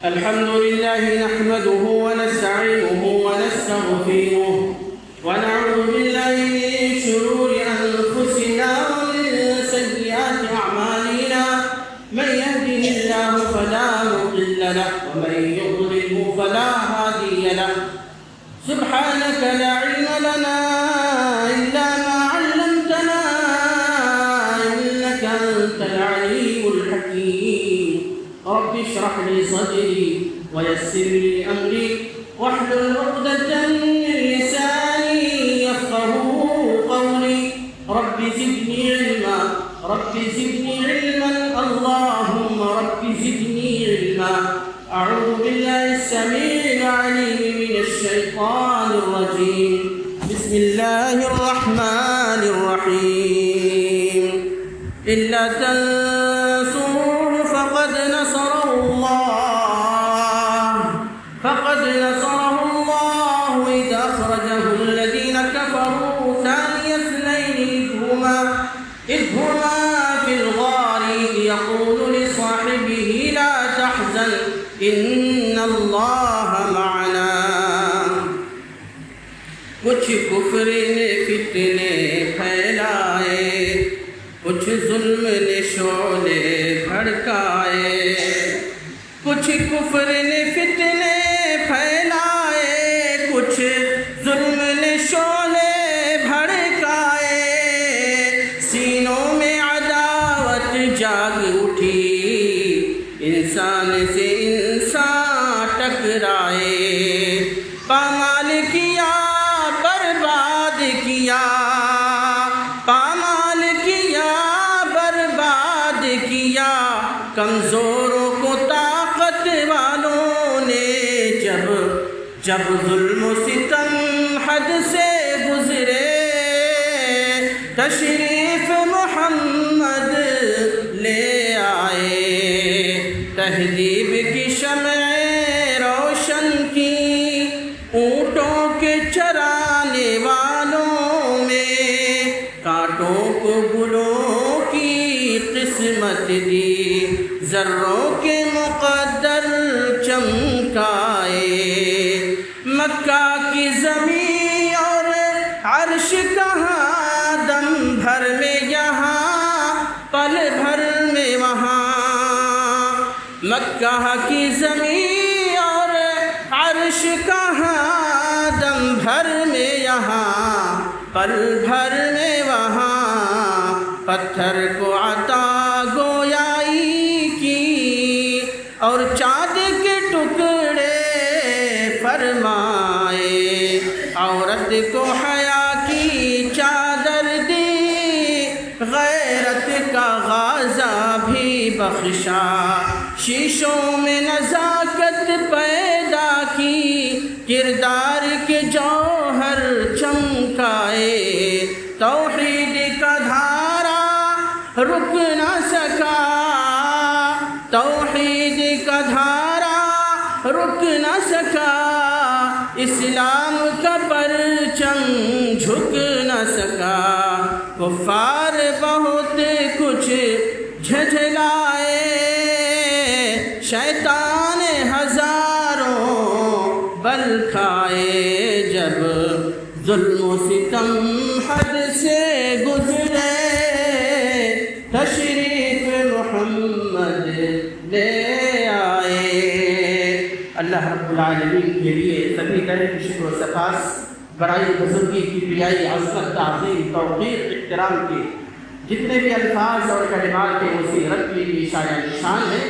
الحمد لله نحمده ونستعينه ونستغفره ونعوذ بالله من شرور أنفسنا ومن سيئات أعمالنا من يهده الله فلا مضل له ومن يضلله فلا هادي له سبحانك لا علم لنا إلا ما علمتنا إنك أنت العليم الحكيم رب اشرح لي صدري ويسر لي أمري واحلل عقدة من لساني يفقهوا قولي رب زدني علما اللهم رب زدني علما أعوذ بالله السميع العليم من الشيطان الرجيم بسم الله الرحمن الرحيم إلا تنصروه فقد نصره الله إذ أخرجه الذين كفروا ثاني اثنين إذ هما في الغار يقول لصاحبه لا تحزن إن الله معنا کچھ کفر نے فتنے پھیلائے کچھ ظلم نے شعلے بھڑکائے کچھ کفر نے فتنے پھیلائے کچھ ظلم نے شعلے بھڑکائے سینوں میں عداوت جاگ اٹھی انسان سے انسان ٹکرائے پامال کیا برباد کیا پامال کیا برباد کیا کمزوروں کو طاقت والوں نے جب ظلم و ستم حد سے گزرے تشریف محمد لے آئے تہذیب کی شمع روشن کی اونٹوں کے چرانے والوں میں کانٹوں کو گلوں کی قسمت دی ذروں کے مقدر چمکائے مکہ کی زمین اور عرش کہاں دم بھر میں یہاں پل بھر میں وہاں مکہ کی زمین اور عرش کہاں دم بھر میں یہاں پل بھر میں وہاں پتھر کو عطا گویائی کی اور چاند کے ٹکڑے فرمائے عورت کو حیا کی چادر دی غیرت کا غازہ بھی بخشا شیشوں میں نزاکت پیدا کی کردار کے جوہر چمکائے توحید کا دھارا رک نہ سکا توحید کا دھارا رک نہ سکا اسلام کا پرچم جھک نہ سکا کفار بہت کچھ جھجھلائے شیطان ہزاروں بل کھائے جب ظلم و ستم حد سے گزرے تشریف محمد لے آئے اللہ رب العالمین کے لیے سبھی طرح کی شکر و سپاس برائی بزرگی کی بیائی عظمت تعظیم توقیر احترام کی جتنے بھی الفاظ اور کلمات کے اسی رب کی شایان شان ہے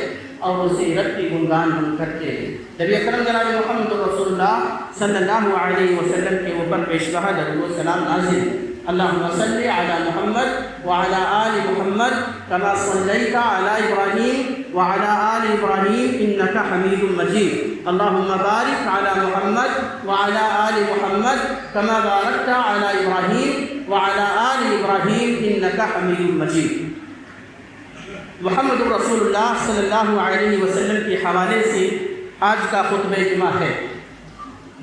اور اسی رب کی گنگان ہم کرتے ہیں نبی اکرم جناب محمد رسول اللہ صلی اللہ علیہ وسلم کے اوپر پیشگاہ درود و سلام نازل اللهم صل على محمد وعلى آل محمد كما صليت على إبراهيم وعلى آل إبراهيم إنك حميد مجيد اللهم بارك على محمد وعلى آل محمد كما باركت على إبراهيم وعلى آل إبراهيم إنك حميد مجيد محمد رسول اللہ صلی اللہ علیہ وسلم کے حوالے سے آج کا خطبہ جمعہ ہے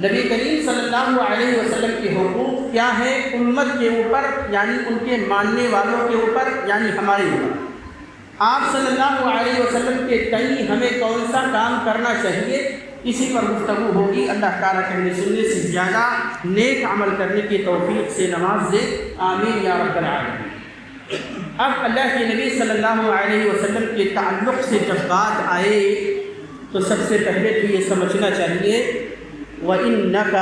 نبی کریم صلی اللہ علیہ وسلم کے حقوق کیا ہے امت کے اوپر یعنی ان کے ماننے والوں کے اوپر یعنی ہمارے اوپر آپ صلی اللہ علیہ وسلم کے تئیں ہمیں کون سا کام کرنا چاہیے، اسی پر گفتگو ہوگی۔ اللہ تعالیٰ کہنے سننے سے زیادہ نیک عمل کرنے کی توفیق سے نواز دے، آمین یا رب العالمین۔ اب اللہ کے نبی صلی اللہ علیہ وسلم کے تعلق سے جب بات آئے تو سب سے پہلے تو یہ سمجھنا چاہیے وَإِنَّكَ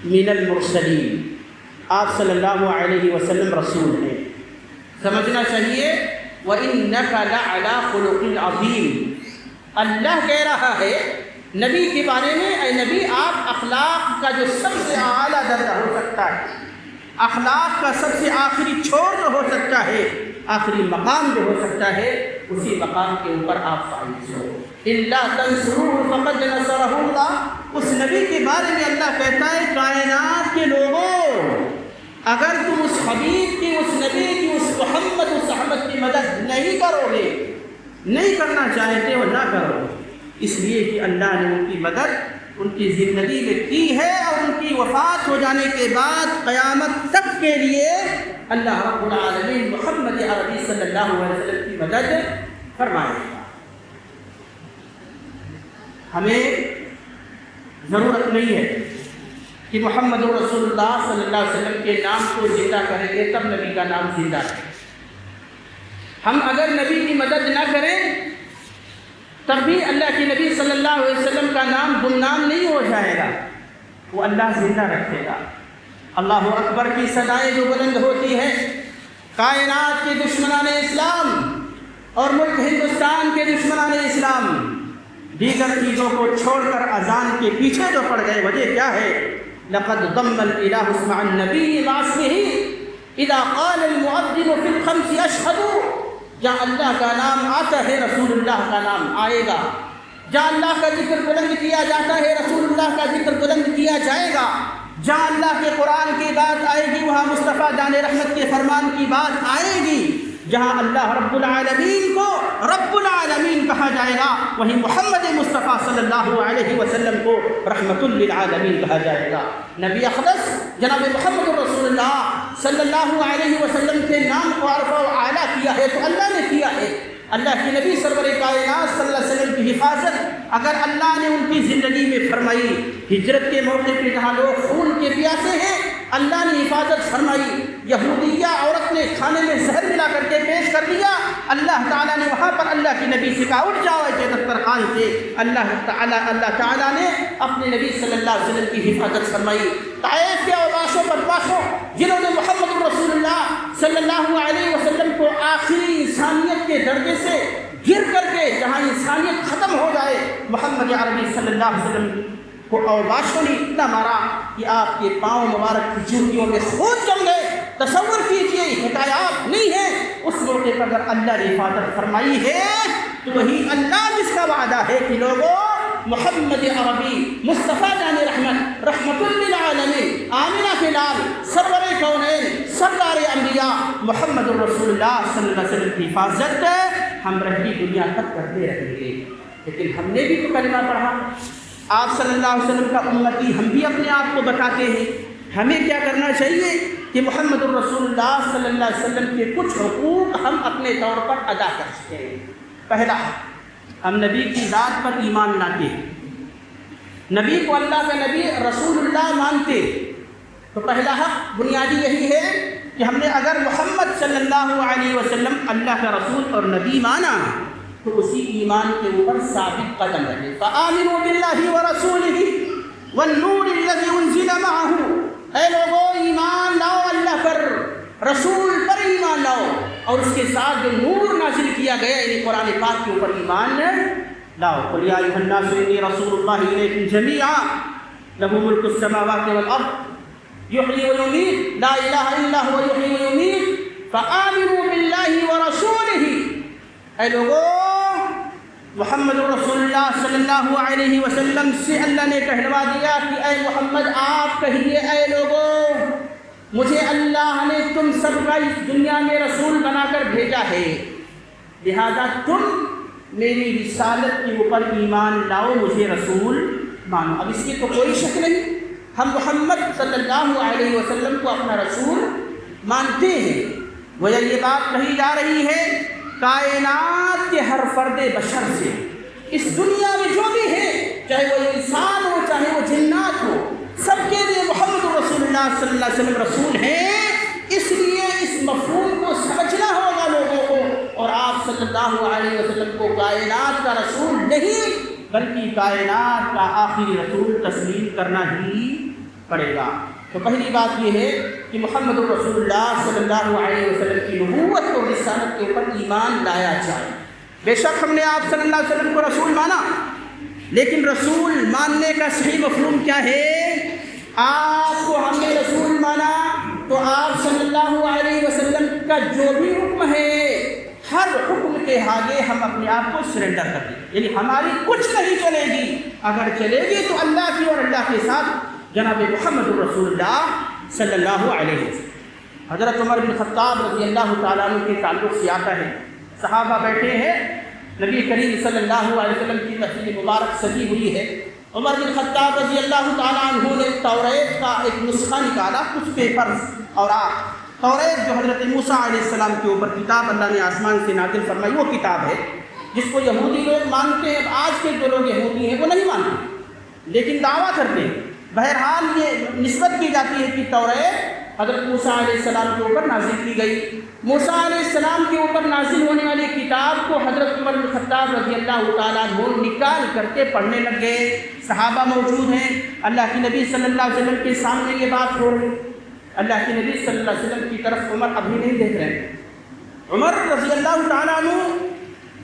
مِنَ الْمُرْسَلِينَ، آپ صلی اللہ علیہ وسلم رسول ہیں۔ سمجھنا چاہیے وَإِنَّكَ لَعَلَىٰ خُلُقٍ عَظِيمٍ، اللہ کہہ رہا ہے نبی کے بارے میں، اے نبی آپ اخلاق کا جو سب سے اعلیٰ درجہ ہو سکتا ہے، اخلاق کا سب سے آخری چھوڑ جو ہو سکتا ہے، آخری مقام جو ہو سکتا ہے، اسی مقام کے اوپر آپ فائز ہو۔ إِلَّا تَنْصُرُوهُ فَقَدْ نَصَرَهُ اللَّهُ، اس نبی کے بارے میں اللہ کہتا ہے کائنات کے لوگوں اگر تم اس حبیب کی، اس نبی کی، اس محمد، اس احمد کی مدد نہیں کرو گے، نہیں کرنا چاہتے ہو نہ کرو، اس لیے کہ اللہ نے ان کی مدد ان کی زندگی میں کی ہے، اور ان کی وفات ہو جانے کے بعد قیامت تک کے لیے اللہ رب العالمین محمد عربی صلی اللہ علیہ وسلم کی مدد فرمائے گا۔ ہمیں ضرورت نہیں ہے کہ محمد رسول اللہ صلی اللہ علیہ وسلم کے نام کو زندہ کریں گے تب نبی کا نام زندہ ہے۔ ہم اگر نبی کی مدد نہ کریں تب بھی اللہ کے نبی صلی اللہ علیہ وسلم کا نام گمنام نہیں ہو جائے گا، وہ اللہ زندہ رکھے گا۔ اللہ اکبر کی صدائیں جو بلند ہوتی ہے، کائنات کے دشمنان اسلام اور ملک ہندوستان کے دشمنان اسلام دیگر چیزوں کو چھوڑ کر اذان کے پیچھے جو پڑ گئے، وجہ کیا ہے؟ لقد ضم الالہ اسم النبی مع اسمہ اذا قال المؤذن فی الخمس اشہد، جہاں اللہ کا نام آتا ہے رسول اللہ کا نام آئے گا، جہاں اللہ کا ذکر بلند کیا جاتا ہے رسول اللہ کا ذکر بلند کیا جائے گا، جہاں اللہ کے قرآن کی بات آئے گی وہاں مصطفیٰ جان رحمت کے فرمان کی بات آئے گی، جہاں اللہ رب العالمین کو رب العالمین کہا جائے گا وہیں محمد مصطفیٰ صلی اللہ علیہ وسلم کو رحمت للعالمین کہا جائے گا۔ نبی اقدس جناب محمد رسول اللہ صلی اللہ علیہ وسلم کے نام کو عرفہ و اعلیٰ کیا ہے تو اللہ نے کیا ہے۔ اللہ کے نبی سرور کائنات صلی اللہ علیہ وسلم کی حفاظت اگر اللہ نے ان کی زندگی میں فرمائی، ہجرت کے موقع پہ جہاں لوگ خون کے پیاسے ہیں اللہ نے حفاظت فرمائی، یہودیہ عورت نے کھانے میں زہر ملا کر کے پیش کر دیا، اللہ تعالیٰ نے وہاں پر اللہ کے نبی سے کہا اٹھ جاؤ ایسے دسترخوان سے، اللہ تعالیٰ نے اپنے نبی صلی اللہ علیہ وسلم کی حفاظت فرمائی۔ طائف کے اوباشوں بدماشوں جنہوں نے محمد رسول اللہ صلی اللہ علیہ وسلم کو آخری انسانیت کے درجے سے گر کر کے جہاں انسانیت ختم ہو جائے، محمد عربی صلی اللہ علیہ وسلم کو اوباشوں نے اتنا مارا کہ آپ کے پاؤں مبارک کی جوتیوں میں خون جم گئے۔ تصور کیجیے حکایات نہیں ہے، اس موقع پر اگر اللہ نے حفاظت فرمائی ہے تو وہی اللہ جس کا وعدہ ہے کہ لوگوں محمد عربی مصطفیٰ جان رحمت رحمت للعالمین آمنہ کے لال سرور کونین سردار انبیاء محمد رسول اللہ صلی اللہ علیہ وسلم کی حفاظت ہم رہی دنیا تک کرتے رہیں گے۔ لیکن ہم نے بھی تو کلمہ پڑھا، آپ صلی اللہ علیہ وسلم کا امتی، ہم بھی اپنے آپ کو بتاتے ہیں۔ ہمیں کیا کرنا چاہیے کہ محمد رسول اللہ صلی اللہ علیہ وسلم کے کچھ حقوق ہم اپنے طور پر ادا کر سکیں۔ پہلا، ہم نبی کی ذات پر ایمان لاتے ہیں، نبی کو اللہ کا نبی رسول اللہ مانتے، تو پہلا حق بنیادی یہی ہے کہ ہم نے اگر محمد صلی اللہ علیہ وسلم اللہ کا رسول اور نبی مانا تو اسی ایمان کے اوپر ثابت قدم رہے۔ فآمنوا باللہ ورسولہ والنور الذی انزل معہ، اے لوگو ایمان لاؤ اللہ پر، رسول پر ایمان لاؤ، اور اس کے ساتھ جو نور نازل کیا گیا یعنی قرآن پاک کے اوپر ایمان لاؤ۔ قل یا ایھا الناس انی رسول اللہ الیکم جمیعا لہ ملک السماوات والارض یحیی ویمیت لا الہ الا هو یحیی ویمیت فآمنوا باللہ ورسولہ، اے لوگو محمد رسول اللہ صلی اللہ علیہ وسلم سے اللہ نے کہلوا دیا کہ اے محمد آپ کہیے اے لوگو مجھے اللہ نے تم سب کا اس دنیا میں رسول بنا کر بھیجا ہے، لہذا تم میری رسالت کے اوپر ایمان لاؤ، مجھے رسول مانو۔ اب اس کی تو کوئی شک نہیں، ہم محمد صلی اللہ علیہ وسلم کو اپنا رسول مانتے ہیں۔ وجہ یہ بات کہی جا رہی ہے کائنات کے ہر فرد بشر سے، اس دنیا میں جو بھی ہے، چاہے وہ انسان ہو چاہے وہ جنات ہو، سب کے لیے محمد رسول اللہ صلی اللہ علیہ وسلم رسول ہیں۔ اس لیے اس مفہوم کو سمجھنا ہوگا لوگوں کو، اور آپ صلی اللہ علیہ وسلم کو کائنات کا رسول نہیں بلکہ کائنات کا آخری رسول تسلیم کرنا ہی پڑے گا۔ تو پہلی بات یہ ہے کہ محمد رسول اللہ صلی اللہ علیہ وسلم کی نبوت اور رسالت کے اوپر ایمان لایا جائے۔ بے شک ہم نے آپ صلی اللہ علیہ وسلم کو رسول مانا، لیکن رسول ماننے کا صحیح مفہوم کیا ہے؟ آپ کو ہم نے رسول مانا تو آپ صلی اللہ علیہ وسلم کا جو بھی حکم ہے، ہر حکم کے آگے ہم اپنے آپ کو سرنڈر کر دیں، یعنی ہماری کچھ نہیں چلے گی، اگر چلے گی تو اللہ کی اور اللہ کے ساتھ جناب محمد رسول اللہ صلی اللہ علیہ وسلم۔ حضرت عمر بن خطاب رضی اللہ تعالیٰ عنہ کے تعلق سے آتا ہے، صحابہ بیٹھے ہیں، نبی کریم صلی اللہ علیہ وسلم کی محفل مبارک سجی ہوئی ہے۔ عمر بن خطاب رضی اللہ تعالیٰ عنہ نے توریت کا ایک نسخہ نکالا، کچھ پیپرز اور توریت جو حضرت موسیٰ علیہ السلام کے اوپر کتاب اللہ نے آسمان سے نازل فرمائی، وہ کتاب ہے جس کو یہودی لوگ مانتے ہیں۔ آج کے جو لوگ یہودی ہیں وہ نہیں مانتے لیکن دعویٰ کرتے ہیں۔ بہرحال یہ نسبت کی جاتی ہے کہ توریت حضرت موسیٰ علیہ السلام کے اوپر نازل کی گئی۔ موسیٰ علیہ السلام کے اوپر نازل ہونے والی کتاب کو حضرت عمر بن خطاب رضی اللہ تعالیٰ عنہ نکال کر کے پڑھنے لگ گئے۔ صحابہ موجود ہیں، اللہ کے نبی صلی اللہ علیہ وسلم کے سامنے یہ بات ہو رہی، اللہ کے نبی صلی اللہ علیہ وسلم کی طرف عمر ابھی نہیں دیکھ رہے۔ عمر رضی اللہ تعالیٰ عنہ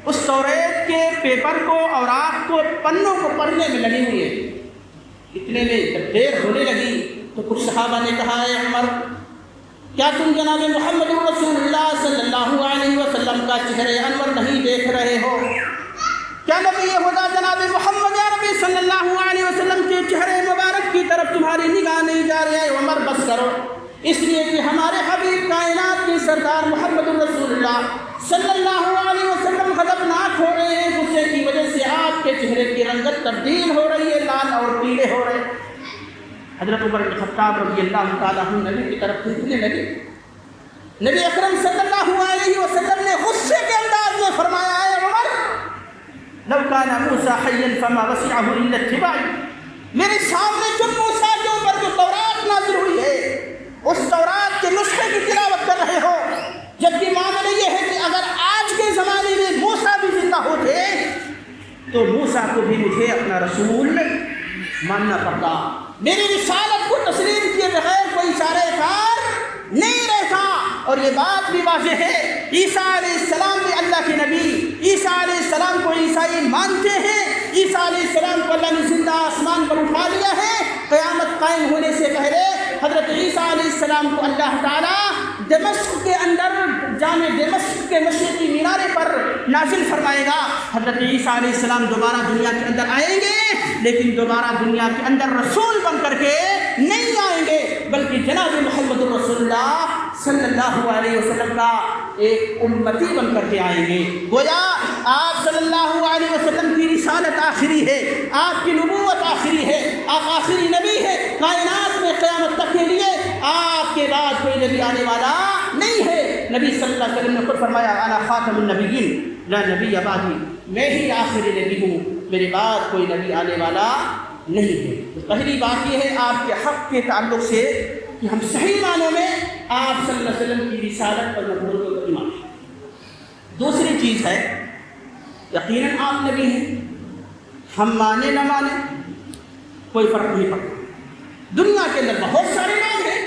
اس توریت کے پیپر کو، اوراق کو، پنوں کو پڑھنے میں لگے ہوئے ہیں۔ اتنے میں جب دیر ہونے لگی تو کچھ صحابہ نے کہا، اے عمر، کیا تم جناب محمد رسول اللہ صلی اللہ علیہ وسلم کا چہرہ انور نہیں دیکھ رہے ہو؟ کیا نبی خدا جناب محمد عربی صلی اللہ علیہ وسلم کے چہرے مبارک کی طرف تمہاری نگاہ نہیں جا رہی ہے؟ عمر بس کرو، اس لیے کہ ہمارے حبیب کائنات کے سردار محمد رسول اللہ صلی اللہ علیہ وسلم غضبناک ہو رہے ہیں، غصے کی وجہ سے آپ کے چہرے کی رنگت تبدیل ہو رہی ہے، لال اور پیلے ہو رہے ہیں۔ حضرت عمر بن خطاب رضی اللہ تعالیٰ عنہ نبی کی طرف دیکھنے لگے۔ نبی اکرم صلی اللہ علیہ وسلم نے غصے کے انداز میں فرمایا، اے عمر، لو کان موسیٰ حیا فما وسعہ الا اتباعی، میرے سامنے جو موسیٰ کے اوپر جو تورات نازل ہوئی ہے اس تورات کے نسخے کی تلاوت کر رہے ہو، جبکہ معاملہ یہ ہے کہ اگر آج کے زمانے میں موسیٰ بھی زندہ ہوتے تو موسیٰ کو بھی مجھے اپنا رسول ماننا پڑتا، میری رسالت کو تسلیم کیے بغیر کوئی چارہ کار نہیں رہتا۔ اور یہ بات بھی واضح ہے، عیسیٰ علیہ السلام بھی اللہ کے نبی، عیسیٰ علیہ السلام کو عیسائی مانتے ہیں، عیسیٰ علیہ السلام کو اللہ نے زندہ آسمان پر اٹھا لیا ہے۔ قیامت قائم ہونے سے پہلے حضرت عیسیٰ علیہ السلام کو اللہ تعالیٰ دمشق کے اندر، جامع دمشق کے مشرقی مینارے پر نازل فرمائے گا۔ حضرت عیسیٰ علیہ السلام دوبارہ دنیا کے اندر آئیں گے، لیکن دوبارہ دنیا کے اندر رسول بن کر کے نہیں آئیں گے، بلکہ جناب محمد رسول اللہ صلی اللہ علیہ وسلم کا ایک امتی بن کر کے آئیں گے۔ گویا آپ صلی اللہ علیہ وسلم کی رسالت آخری ہے، آپ کی نبوت آخری ہے، آپ آخری نبی ہے کائنات میں، قیامت تک کے لیے آپ کے بعد کوئی نبی آنے والا نہیں ہے۔ نبی صلی اللہ علیہ وسلم نے خود فرمایا، انا خاتم النبیین لا نبی بعدی، میں ہی آخری نبی ہوں، میرے بعد کوئی نبی آنے والا نہیں ہے۔ پہلی بات یہ ہے آپ کے حق کے تعلق سے کہ ہم صحیح معنوں میں آپ صلی اللہ علیہ وسلم کی رسالت اور نبوت کو ایمان ہے۔ دوسری چیز ہے، یقیناً آپ نبی ہیں، ہم مانے نہ مانے کوئی فرق نہیں پڑتا۔ دنیا کے اندر بہت سارے لوگ ہیں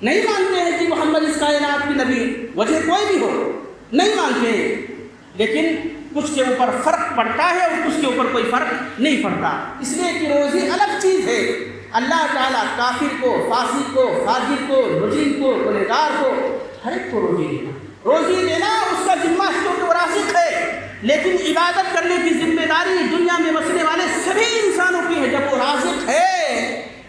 نہیں مانتے ہیں کہ محمد اس کائنات کی نبی، وجہ کوئی بھی ہو نہیں مانتے ہیں، لیکن کچھ کے اوپر فرق پڑتا ہے اور کچھ کے اوپر کوئی فرق نہیں پڑتا، اس لیے کہ روزی الگ چیز ہے۔ اللہ تعالیٰ کافر کو، فاسق کو، فاجر کو، مجرم کو، گنہگار کو، ہر ایک کو روزی دینا، روزی دینا اس کا ذمہ ہے کیونکہ وہ رازق ہے، لیکن عبادت کرنے کی ذمہ داری دنیا میں بسنے والے سبھی انسانوں کی ہے۔ جب وہ رازق ہے،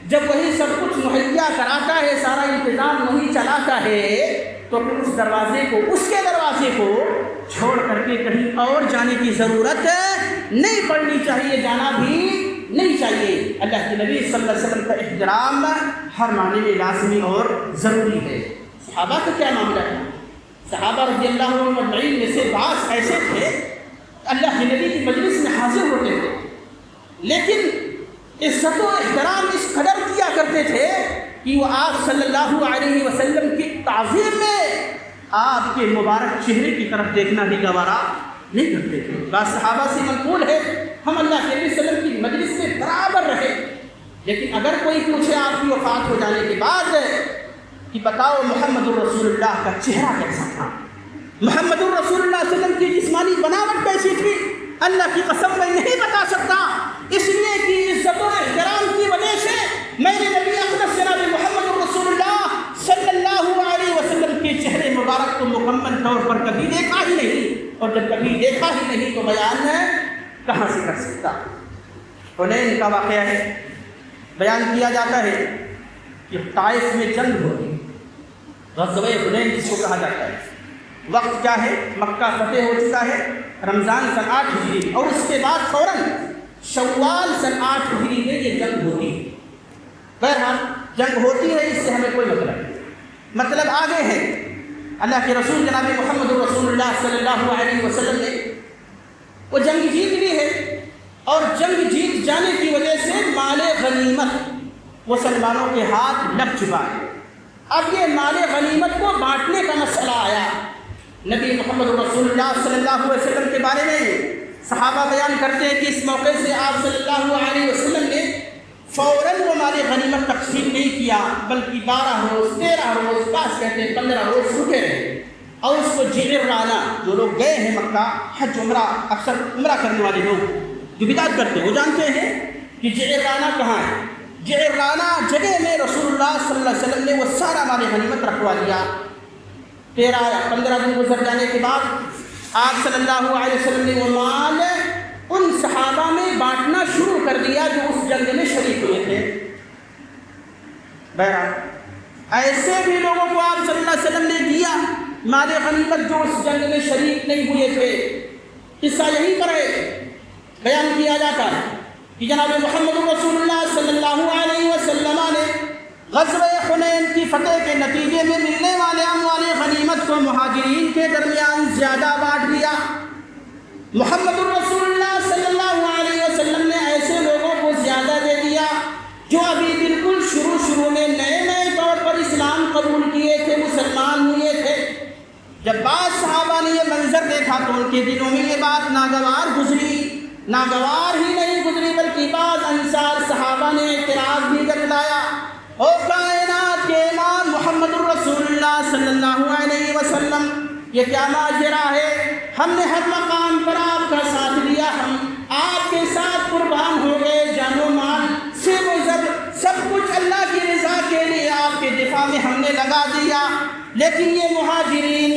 جب وہی سب کچھ مہیا کراتا ہے، سارا انتظام وہی چلاتا ہے، تو پھر اس دروازے کو، اس کے دروازے کو چھوڑ کر کے کہیں اور جانے کی ضرورت نہیں پڑنی چاہیے، جانا بھی نہیں چاہیے۔ اللہ کے نبی صلی اللہ علیہ وسلم کا احترام ہر معنی میں لازمی اور ضروری ہے۔ صحابہ کا کیا معاملہ ہے؟ صحابہ رضی اللہ عنہم اجمعین میں سے بعض ایسے تھے اللہ کے نبی کی مجلس میں حاضر ہوتے تھے، لیکن عزت و احترام اس قدر کیا کرتے تھے کہ وہ آپ صلی اللہ علیہ وسلم کی تعظیم میں آپ کے مبارک چہرے کی طرف دیکھنا بھی گوارا نہیں کرتے تھے۔ بعض صحابہ سے منقول ہے ہم اللہ کے نبی صلی اللہ علیہ وسلم کی مجلس میں برابر رہے، لیکن اگر کوئی پوچھے آپ کی وفات ہو جانے کے بعد کہ بتاؤ محمد الرسول اللہ کا چہرہ کیسا تھا، محمد الرسول اللہ صلی اللہ علیہ وسلم کی جسمانی بناوٹ کیسی تھی، اللہ کی قسم میں نہیں بتا سکتا، اس لیے کہ عزت و احترام کی وجہ سے میں نے نبی اقدس جناب محمد الرسول اللہ صلی اللہ علیہ وسلم کے چہرے مبارک کو مکمل طور پر کبھی دیکھا ہی نہیں، اور جب کبھی دیکھا ہی نہیں تو بیان ہے کہاں سے کر سکتا۔ حنین کا واقعہ ہے، بیان کیا جاتا ہے کہ طائف میں جنگ ہوئی، غزوہ حنین جس کو کہا جاتا ہے۔ وقت کیا ہے؟ مکہ فتح ہو چکا ہے، رمضان سن 8 ہجری، اور اس کے بعد فوراً شوال سن 8 ہجری میں یہ جنگ ہوتی ہے۔ بہرحال جنگ ہوتی ہے، اس سے ہمیں کوئی مطلب آگے ہے۔ اللہ کے رسول جناب محمد رسول اللہ صلی اللہ علیہ وسلم نے وہ جنگ جیت لی ہے، اور جنگ جیت جانے کی وجہ سے مال غنیمت مسلمانوں کے ہاتھ لگ چکا ہے۔ اب یہ مال غنیمت کو بانٹنے کا مسئلہ آیا۔ نبی محمد رسول اللہ صلی اللہ علیہ وسلم کے بارے میں صحابہ بیان کرتے ہیں کہ اس موقع سے آپ صلی اللہ علیہ وسلم نے فوراً وہ مال غنیمت تقسیم نہیں کیا، بلکہ 12 روز 13 روز بعض کہتے ہیں 15 روز رکے رہے، اور اس کو جعرانہ، جو لوگ گئے ہیں مکہ حج عمرہ، اکثر عمرہ کرنے والے لوگ جو بدعت کرتے ہیں وہ جانتے ہیں کہ جعرانہ کہاں ہے۔ جعرانہ جگہ میں رسول اللہ صلی اللہ علیہ وسلم نے وہ سارا مال غنیمت رکھوا لیا۔ 13 یا 15 دن گزر جانے کے بعد آپ صلی اللہ علیہ وسلم نے وہ مال ان صحابہ میں بانٹنا شروع کر دیا جو اس جنگ میں شریک ہوئے تھے۔ بہرحال ایسے بھی لوگوں کو آپ صلی اللہ علیہ وسلم نے دیا مال غنیمت جو اس جنگ میں شریک نہیں ہوئے تھے۔ قصہ یہیں پر ہے، بیان کیا جاتا ہے کہ جناب محمد رسول اللہ صلی اللہ علیہ وسلم نے غزوہ حنین کی فتح کے نتیجے میں ملنے والے اموال غنیمت کو مہاجرین کے درمیان زیادہ بانٹ دیا۔ محمد الرسول اللہ صلی اللہ علیہ وسلم نے ایسے لوگوں کو زیادہ دے دیا جو ابھی بالکل شروع میں نئے طور پر اسلام قبول کیے تھے، مسلمان ہوئے تھے۔ جب بعض صحابہ نے یہ منظر دیکھا تو ان کے دلوں میں یہ بات ناگوار ہی نہیں گزری، بلکہ بعض انصار صحابہ نے اعتراض بھی جتلایا، او کائنات کے امام محمد الرسول اللہ صلی اللہ علیہ وسلم، یہ کیا ماجرا ہے؟ ہم نے ہر مقام پر آپ کا ساتھ دیا، ہم آپ کے ساتھ قربان ہو گئے، جان و مال سے سب کچھ اللہ کی رضا کے لیے آپ کے دفاع میں ہم نے لگا دیا، لیکن یہ مہاجرین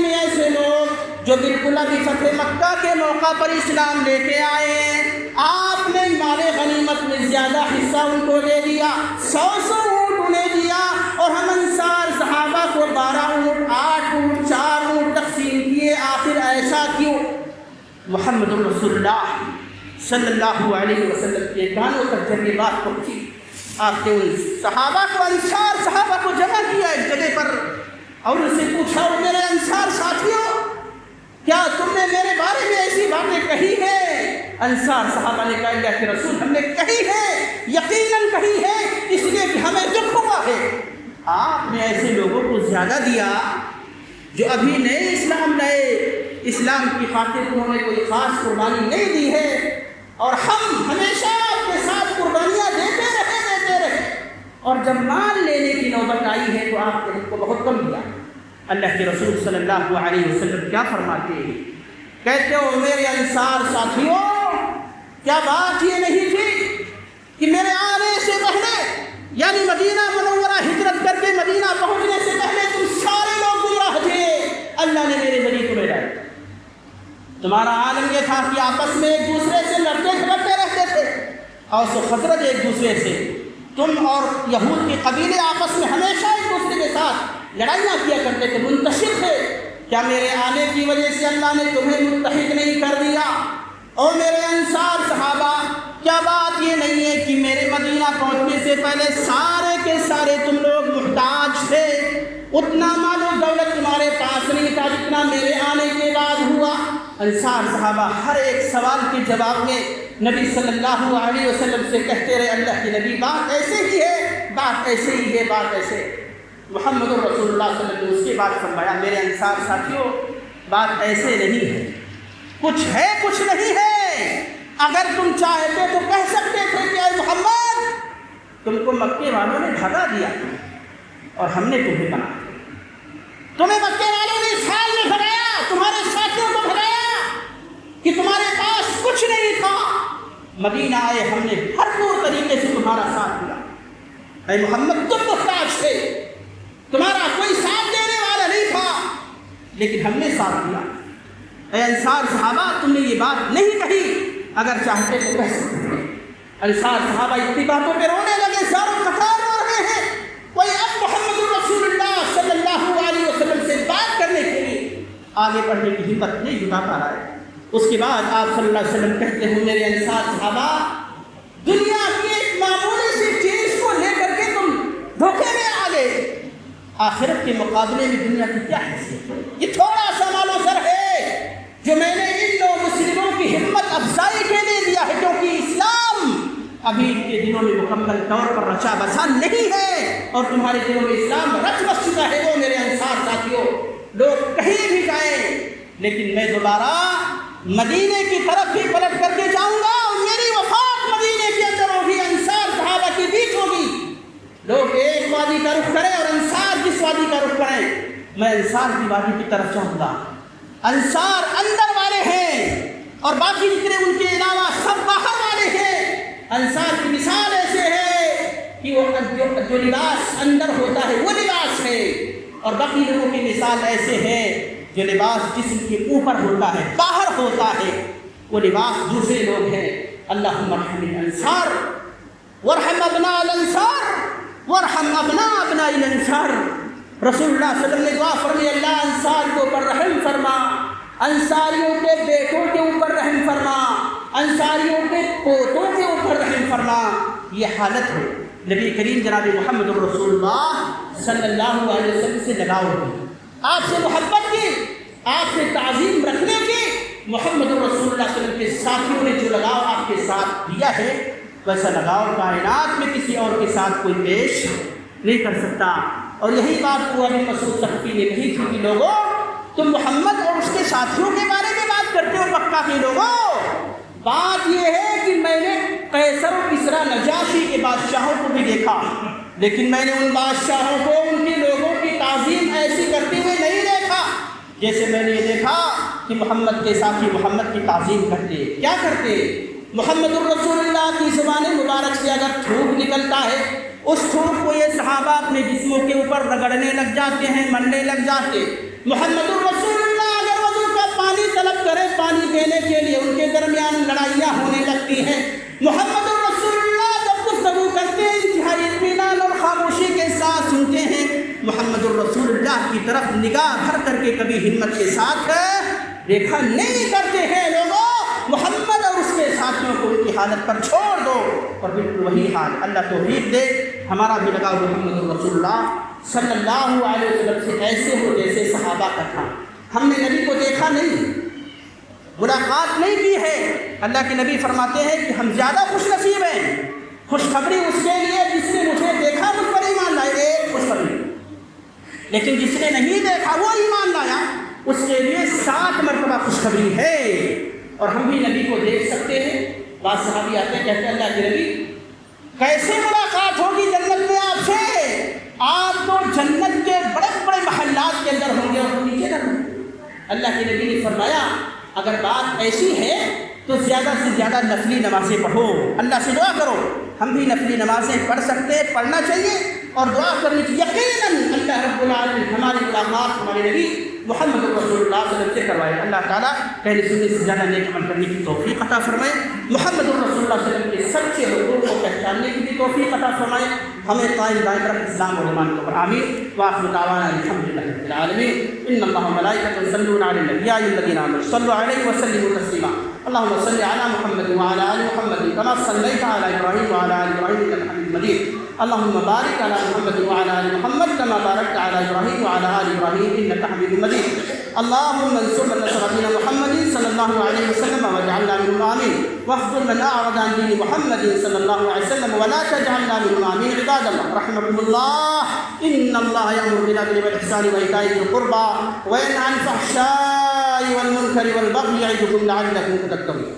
میں ایسے لوگ جو بالکل ابھی فتح مکہ کے موقع پر اسلام لے کے آئے، آپ نے مال غنیمت میں زیادہ حصہ ان کو دے دیا، 100 اونٹ انہیں دیا، اور ہم انصار صحابہ کو 12 اونٹ 8 اونٹ 4 اونٹ تقسیم کیے۔ آخر ایسا کیوں؟ محمد رسول اللہ صلی اللہ علیہ وسلم کے کانوں تک جب یہ بات پہنچی، آپ نے ان صحابہ کو، انصار صحابہ کو جمع کیا ایک جگہ پر، اور ان سے پوچھا، میرے انصار ساتھیوں، کیا تم نے میرے بارے میں ایسی باتیں کہی ہیں؟ انصار صحابہ نے کہا، اللہ کے رسول ہم نے کہی ہے، یقیناً کہی ہے، اس لیے کہ ہمیں دکھ ہوا ہے۔ آپ نے ایسے لوگوں کو زیادہ دیا جو ابھی نئے اسلام کی خاطر انہوں نے کوئی خاص قربانی نہیں دی ہے، اور ہم ہمیشہ آپ کے ساتھ قربانیاں دیتے رہے، اور جب مال لینے کی نوبت آئی ہے تو آپ نے ان کو بہت کم دیا۔ اللہ کے رسول صلی اللہ علیہ وسلم کیا فرماتے ہیں؟ کہتے ہو میرے انصار ساتھیوں، کیا بات یہ نہیں تھی کہ میرے آنے سے پہلے، یعنی مدینہ منورہ ہجرت کر کے مدینہ پہنچنے سے پہلے تم سارے لوگ گمراہ تھے، اللہ نے میرے ذریعے تمہیں ڈالا۔ تمہارا عالم یہ تھا کہ آپس میں ایک دوسرے سے لڑتے رہتے تھے، اوس و خزرج ایک دوسرے سے، تم اور یہود کے قبیلے آپس میں ہمیشہ ایک دوسرے کے ساتھ لڑائیاں کیا کرتے تھے، منتشر تھے۔ کیا میرے آنے کی وجہ سے اللہ نے تمہیں متحد نہیں کر دیا؟ او میرے انصار صحابہ، کیا بات یہ نہیں ہے کہ میرے مدینہ پہنچنے سے پہلے سارے کے سارے تم لوگ محتاج تھے، اتنا مال و دولت تمہارے پاس نہیں تھا جتنا میرے آنے کے بعد ہوا۔ انصار صحابہ ہر ایک سوال کے جواب میں نبی صلی اللہ علیہ وسلم سے کہتے رہے اللہ کے نبی بات ایسے ہی ہے، بات ایسے ہی ہے، بات ایسے۔ محمد رسول اللہ صلی اللہ علیہ وسلم نے اس کے بعد فرمایا میرے انصار ساتھیوں بات ایسے نہیں ہے، کچھ ہے کچھ نہیں ہے۔ اگر تم چاہتے تو کہہ سکتے تھے کہ اے محمد تم کو مکے والوں نے بھگا دیا اور ہم نے تمہیں بنا، تمہیں مکے والوں نے اس حال میں بھگایا، تمہارے ساتھیوں کو بھگایا کہ تمہارے پاس کچھ نہیں تھا، مدینہ آئے ہم نے بھرپور طریقے سے تمہارا ساتھ دیا۔ اے محمد تم محتاج تھے، تمہارا کوئی ساتھ دینے والا نہیں تھا، لیکن ہم نے ساتھ دیا۔ اے انصار صحابہ تم نے یہ بات نہیں کہی، اگر چاہتے تو کہہ سکتے تھے۔ انصار صحابہ اتنی باتوں پہ رونے لگے، زاروں قطار رو رہے ہیں، کوئی اب محمد رسول اللہ صلی اللہ علیہ وسلم سے بات کرنے کے لیے آگے بڑھنے کی ہمت نہیں جتا پا رہا ہے۔ اس کے بعد آپ صلی اللہ علیہ وسلم کہتے ہیں میرے انصار صحابہ دنیا کی ایک معمولی سی چیز کو لے کر کے تم دھوکے میں آ گئے، آخرت کے مقابلے میں دنیا کی کیا حیثیت ہے؟ یہ تھوڑا سا مال و زر ہے جو میں نے ان دو مسلموں کی ہمت افزائی کے لیے دیا ہے، کیونکہ اسلام ابھی ان کے دلوں میں مکمل طور پر رچا بسا نہیں ہے، اور تمہارے دلوں میں اسلام رچ بس چکا ہے۔ وہ میرے انصار ساتھیوں لوگ کہیں بھی جائیں لیکن میں دوبارہ مدینے کی طرف ہی پلٹ کر کے جاؤں گا، اور میری وفات مدینے کے اندر ہوگی، انصار صحابہ کے بیچ ہوگی۔ لوگ ایک وادی کا رخ کریں اور انصار جس وادی کا رخ کریں، میں انصار کی وادی کی طرف جاؤں گا۔ انصار اندر والے ہیں اور باقی جتنے ان کے علاوہ سب باہر والے ہیں۔ انصار کی مثال ایسے ہے کہ وہ جو لباس اندر ہوتا ہے وہ لباس ہے، اور باقی لوگوں کی مثال ایسے ہے جو لباس جسم کے اوپر ہوتا ہے باہر ہوتا ہے، وہ لباس دوسرے لوگ ہیں۔ اللہم ارحم الانصار وارحم ابناء الانصار وارحم ابناء ابناء الانصار۔ رسول اللہ صلی اللہ علیہ وسلم نے دعا فرمائی اللہ انصار کے اوپر رحم فرما، انصاریوں کے بیٹوں کے اوپر رحم فرما، انصاریوں کے پوتوں کے اوپر رحم فرما۔ یہ حالت ہے نبی کریم جناب محمد رسول اللہ صلی اللہ علیہ وسلم سے لگاؤ کی، آپ سے محبت کی، آپ سے تعظیم رکھنے کی۔ محمد رسول اللہ صلی اللہ علیہ وسلم کے ساتھیوں نے جو لگاؤ آپ کے ساتھ دیا ہے ویسا لگاؤ کائنات میں کسی اور کے ساتھ کوئی پیش نہیں کر سکتا۔ اور یہی بات ابو مسعود ثقفی نے کہی تھی کہ لوگوں تم محمد اور اس کے ساتھیوں کے بارے میں بات کرتے ہو، مکہ کے لوگوں بات یہ ہے کہ میں نے قیصر و کسریٰ نجاشی کے بادشاہوں کو بھی دیکھا، لیکن میں نے ان بادشاہوں کو ان کے لوگوں کی تعظیم ایسی کرتے ہوئے نہیں دیکھا جیسے میں نے یہ دیکھا کہ محمد کے ساتھی محمد کی تعظیم کرتے۔ کیا کرتے؟ محمد الرسول اللہ کی زبان مبارک سے اگر تھوک نکلتا ہے اس تھوک کو یہ صحابہ اپنے جسموں کے اوپر رگڑنے لگ جاتے ہیں، مرنے لگ جاتے۔ محمد الرسول اللہ اگر وضو کا پانی طلب کرے پانی دینے کے لیے ان کے درمیان لڑائیاں ہونے لگتی ہیں۔ محمد الرسول اللہ جب گفتگو کرتے ہیں انتہائی اطمینان اور خاموشی کے ساتھ سنتے ہیں۔ محمد الرسول اللہ کی طرف نگاہ بھر کر کے کبھی ہمت کے ساتھ دیکھا نہیں کرتے ہیں۔ لوگوں محمد اور اس کے ساتھیوں کو ان کی حالت پر چھوڑ دو، اور بالکل وہی حال اللہ توفیق دے ہمارا بھی لگاؤ محمد رسول اللہ صلی اللہ علیہ وسلم سے ایسے ہو جیسے صحابہ کا تھا۔ ہم نے نبی کو دیکھا نہیں، ملاقات نہیں کی ہے، اللہ کے نبی فرماتے ہیں کہ ہم زیادہ خوش نصیب ہیں۔ خوشخبری اس کے لیے جس نے مجھے دیکھا مجھ پر ایمان لائے، ایک خوشخبری، لیکن جس نے نہیں دیکھا وہ ایمان لایا اس کے لیے 7 مرتبہ خوشخبری ہے۔ اور ہم بھی نبی کو دیکھ سکتے ہیں۔ بعض صحابی آتے ہیں کہتے ہیں اللہ کے نبی کیسے ملاقات ہوگی جنت میں آپ سے؟ آپ تو جنت کے بڑے بڑے محلات کے اندر ہوں گے اور ہم نیچے نہ ہوں گے۔ اللہ کے نبی نے فرمایا اگر بات ایسی ہے تو زیادہ سے زیادہ نفلی نمازیں پڑھو، اللہ سے دعا کرو۔ ہم بھی نفلی نمازیں پڑھ سکتے، پڑھنا چاہیے اور دعا کرنی چاہیے۔ یقیناً اللہ رب العالمین ہماری ملاقات ہمارے نبی محمد رسول اللہ صلی اللہ علیہ وسلم سے کروائے۔ اللہ تعالیٰ پہلے سننے سے زیادہ نیک عمل کرنے کی توفیق عطا فرمائے، محمد رسول اللہ صلی اللہ علیہ وسلم کے سچے حقوق کو پہچاننے کی بھی توفیق عطا فرمائے، ہمیں قائم دائم رکھ اسلام اور ایمان کو۔ آمین۔ وآخر دعوانا الحمد للہ رب العالمین۔ ان اللہ وملائکتہ یصلون علی النبی یا ایھا الذین آمنوا صلوا علیہ وسلموا تسلیما۔ اللهم صل على محمد وعلى آل محمد كما صليت على إبراهيم وعلى آل إبراهيم إنك حميد مجيد۔ اللهم بارك على محمد وعلى آل محمد كما باركت على إبراهيم وعلى آل إبراهيم إنك حميد مجيد. اللهم انصر من نصر دين محمد صلى الله عليه وسلم واجعلنا منهم آمين، واخذل من أعرض عن دين محمد صلى الله عليه وسلم ولا تجعلنا منهم آمين. عباد الله رحمكم الله، إن الله يأمر بالعدل والإحسان وإيتاء ذي القربى وينهى عن الفحشاء والمنكر والبغي يعظكم لعلكم تذكرون.